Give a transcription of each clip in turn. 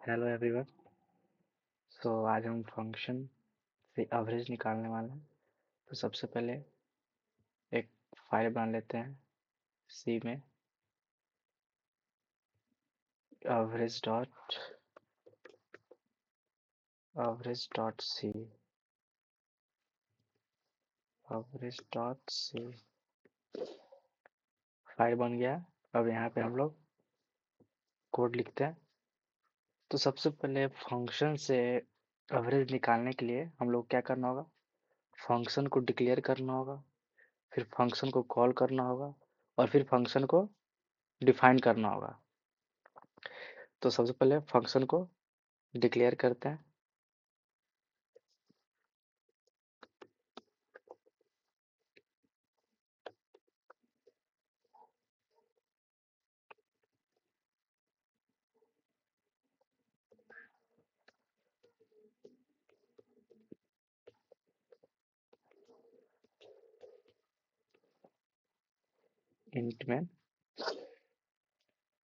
Hello everyone. आज हम function से एवरेज निकालने वाले हैं। तो सबसे पहले एक फाइल बना लेते हैं सी में, एवरेज डॉट सी। फाइल बन गया। अब यहाँ पे हम लोग कोड लिखते हैं। तो सबसे पहले फंक्शन से एवरेज निकालने के लिए हम लोग क्या करना होगा, फंक्शन को डिक्लेयर करना होगा, फिर फंक्शन को कॉल करना होगा और फिर फंक्शन को डिफाइन करना होगा। तो सबसे पहले फंक्शन को डिक्लेयर करते हैं। इंट में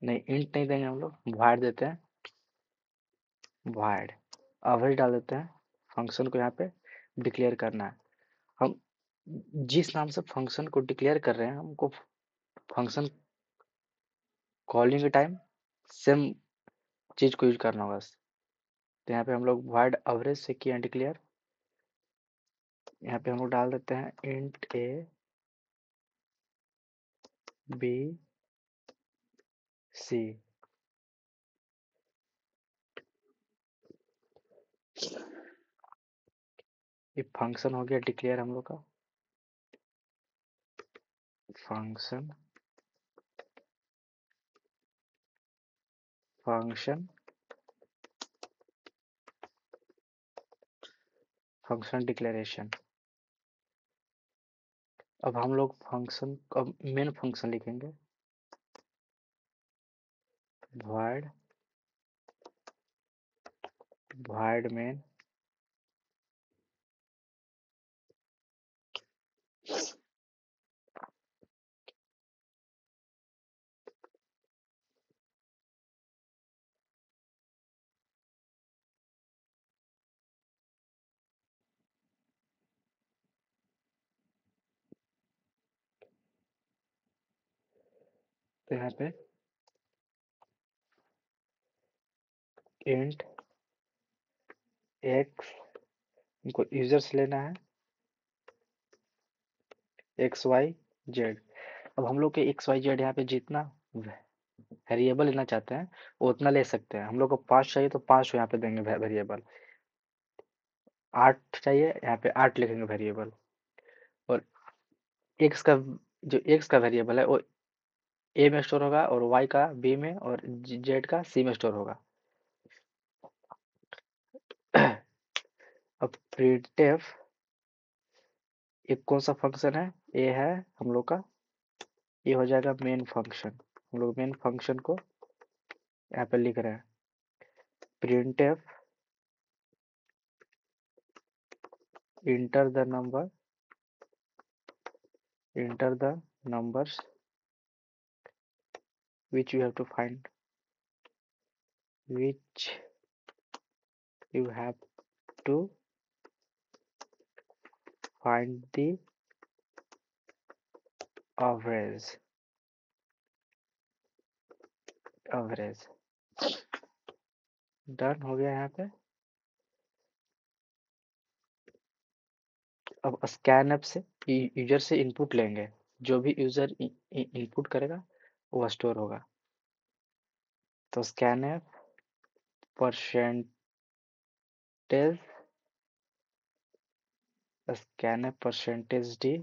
नहीं, इंट नहीं देंगे, हम लोग वॉइड देते हैं। वॉइड एवरेज डाल देते हैं। फंक्शन को यहाँ पे डिक्लेयर करना है। हम जिस नाम से फंक्शन को डिक्लेयर कर रहे हैं, हमको फंक्शन कॉलिंग के टाइम सेम चीज को यूज करना होगा। तो यहाँ पे हम लोग वॉइड एवरेज से किया डिक्लेयर। यहाँ पे हम लोग डाल देते हैं इंट ए बी सी। ये फंक्शन हो गया डिक्लेयर हम लोग का। Function function function declaration. अब हम लोग फंक्शन अब मेन फंक्शन लिखेंगे, void main। तो यहाँ पे इंट एक्स, इनको यूजर से लेना है, एक्स वाई जेड। अब हम लोग के एक्स वाई जेड यहाँ पे जितना वेरिएबल लेना चाहते हैं वो उतना ले सकते हैं। हम लोग को 5 चाहिए तो 5 यहाँ पे देंगे वेरिएबल। 8 चाहिए, यहाँ पे 8 लिखेंगे वेरिएबल। और एक्स का जो एक्स का वेरिएबल है वो ए में स्टोर होगा और वाई का बी में और जेड का सी में स्टोर होगा। अब प्रिंटफ एक कौन सा फंक्शन है, ये है हम लोग का, ये हो जाएगा मेन फंक्शन। हम लोग मेन फंक्शन को यहाँ पे लिख रहे हैं printf enter the numbers which you have to find which you have to find the average। Done हो गया यहाँ पे। अब स्कैनएप से यूजर से इनपुट लेंगे, जो भी यूजर इनपुट करेगा वो स्टोर होगा। तो scanf percentage d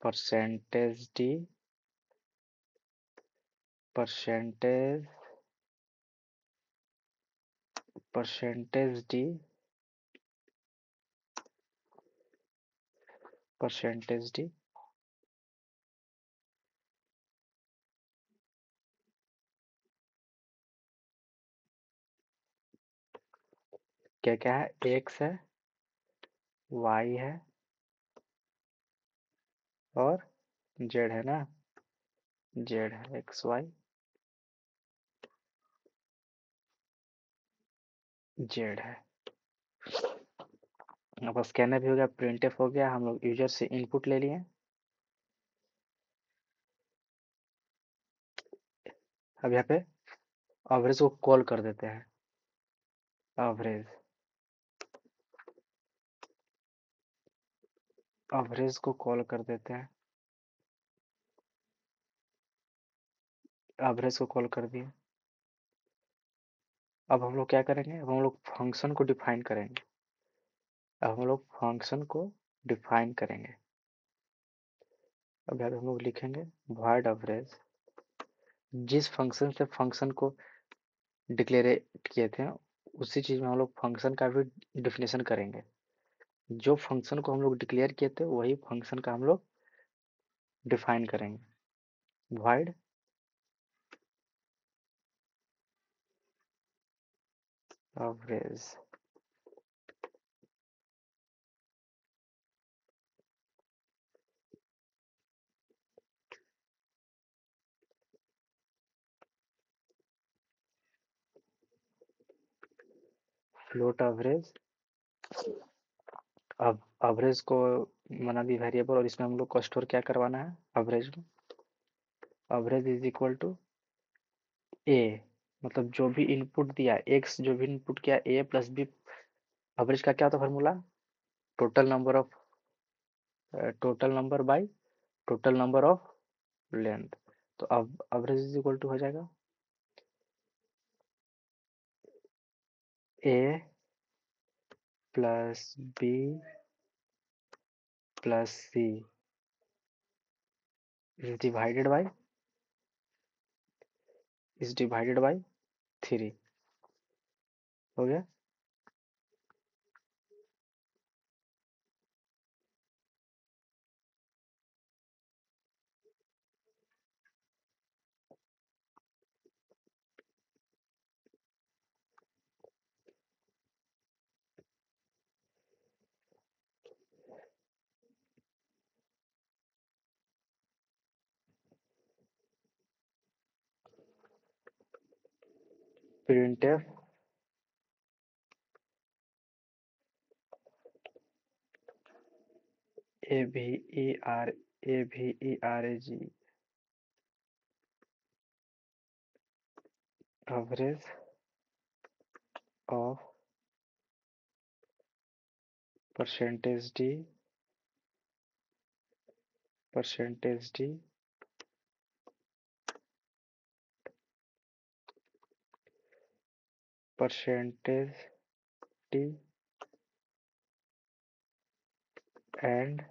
percentage d percentage percentage d percentage d क्या क्या है, एक्स है, वाई है और जेड है ना। जेड है, एक्स वाई जेड है। अब स्कैनर भी हो गया, प्रिंटफ हो गया, हम लोग यूजर से इनपुट ले लिए। अब यहाँ पे एवरेज को कॉल कर देते हैं। एवरेज एवरेज को कॉल कर देते हैं। एवरेज को कॉल कर दिए। अब हम लोग क्या करेंगे, अब हम लोग फंक्शन को डिफाइन करेंगे। अब हम लोग फंक्शन को डिफाइन करेंगे। अब यहाँ पे हम लोग लिखेंगे void एवरेज। जिस फंक्शन से फंक्शन को डिक्लेरेट किए थे उसी चीज में हम लोग फंक्शन का भी डिफिनेशन करेंगे। जो फंक्शन को हम लोग डिक्लेयर किए थे वही फंक्शन का हम लोग डिफाइन करेंगे। void average. Float average. अब एवरेज को बना दी वेरिएबल और इसमें हम लोग को स्टोर क्या करवाना है एवरेज में। एवरेज इज इक्वल टू ए, मतलब जो भी इनपुट दिया एक्स, जो भी इनपुट किया ए प्लस बी। एवरेज का क्या होता है formula, total number of total number by total number of length. तो अब एवरेज इज इक्वल टू हो जाएगा a plus b plus c is divided by 3। हो गया। printf average average of percentage d percentage d percentage d and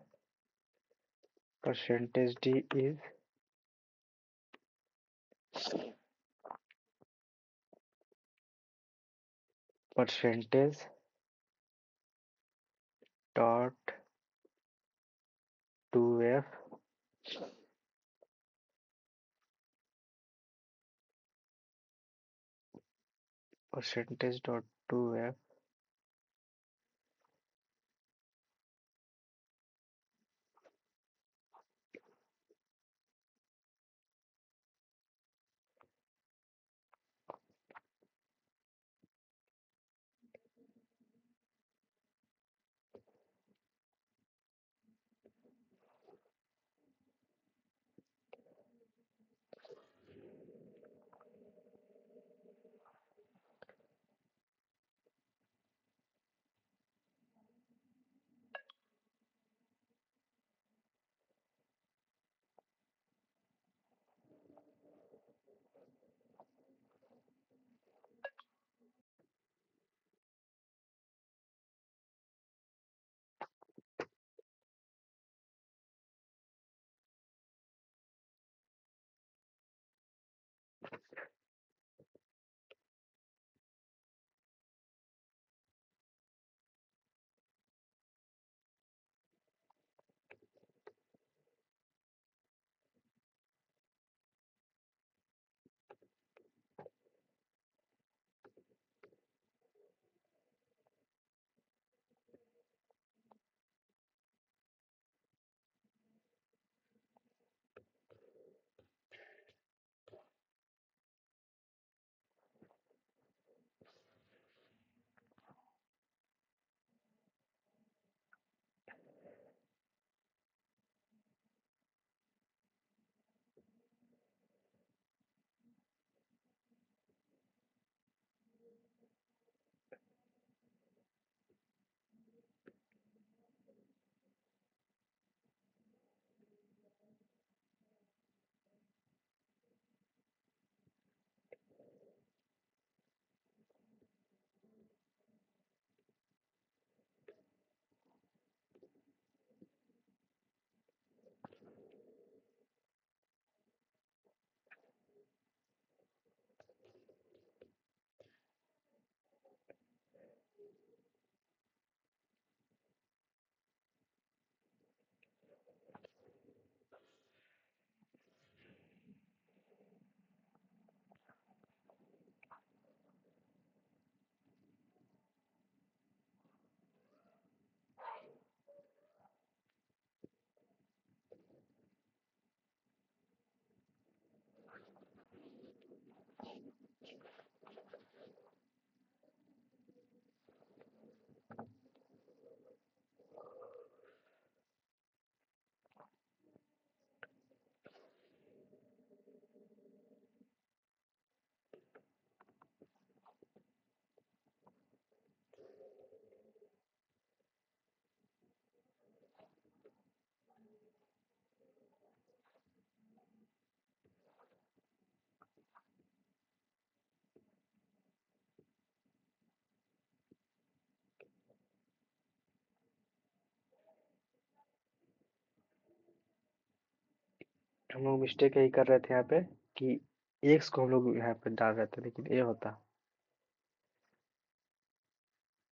percentage d is percentage dot 2f percentage dot 2f हम लोग mistake यही कर रहे थे यहाँ पे कि एक्स को हम लोग यहाँ पे डाल रहे थे, लेकिन ए होता।